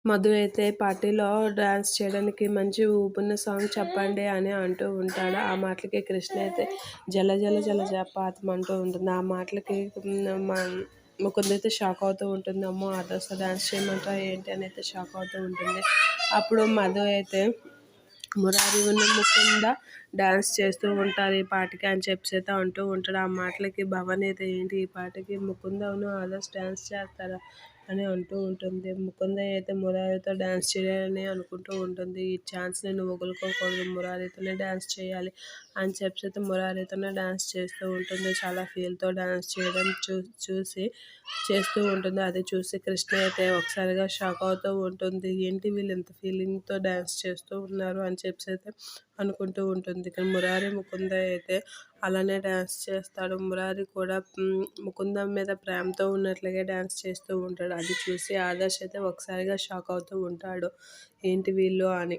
మధు అయితే పార్టీలో డాన్స్ చేయడానికి మంచి ఊపున్న సాంగ్ చెప్పండి అని అంటూ ఉంటాడు. ఆ మాటలకి కృష్ణ అయితే జల జల జల జపాతం అంటూ ఉంటుంది. ఆ మాటలకి ముకుంద్ అయితే షాక్ అవుతూ ఉంటుంది. అమ్మో ఆదర్శ డాన్స్ చేయమంటారా ఏంటి అని అయితే షాక్ అవుతూ ఉంటుంది. అప్పుడు మధు అయితే మురారి ఉన్న ముకుంద డాన్స్ చేస్తూ ఉంటారు ఈ పాటకి అని చెప్పేసి అయితే అంటూ ఉంటాడు. ఆ మాటలకి భవన్ అయితే ఏంటి ఈ పాటకి ముకుందను ఆదర్శ్ డాన్స్ చేస్తారా అని అంటూ ఉంటుంది. ముకుంద అయితే మురారితో డాన్స్ చేయాలని అనుకుంటూ ఉంటుంది. ఈ ఛాన్స్ నేను వదులుకోకూడదు, మురారితోనే డాన్స్ చేయాలి అని చెప్పేసి అయితే మురారితోనే డాన్స్ చేస్తూ ఉంటుంది. చాలా ఫీల్తో డాన్స్ చేయడం చూసి చేస్తూ ఉంటుంది. అది చూసి కృష్ణ అయితే ఒకసారిగా షాక్ అవుతూ ఉంటుంది. ఏంటి వీళ్ళు ఎంత ఫీలింగ్తో డ్యాన్స్ చేస్తూ ఉన్నారు అని చెప్పేసి అయితే అనుకుంటూ ఉంటుంది. కానీ మురారి ముకుంద అయితే అలానే డ్యాన్స్ చేస్తాడు. మురారి కూడా ముకుంద మీద ప్రేమతో ఉన్నట్లుగా డ్యాన్స్ చేస్తూ ఉంటాడు. అది చూసి ఆదర్శ్ అయితే ఒకసారిగా షాక్ అవుతూ ఉంటాడు. ఏంటి వీళ్ళు అని.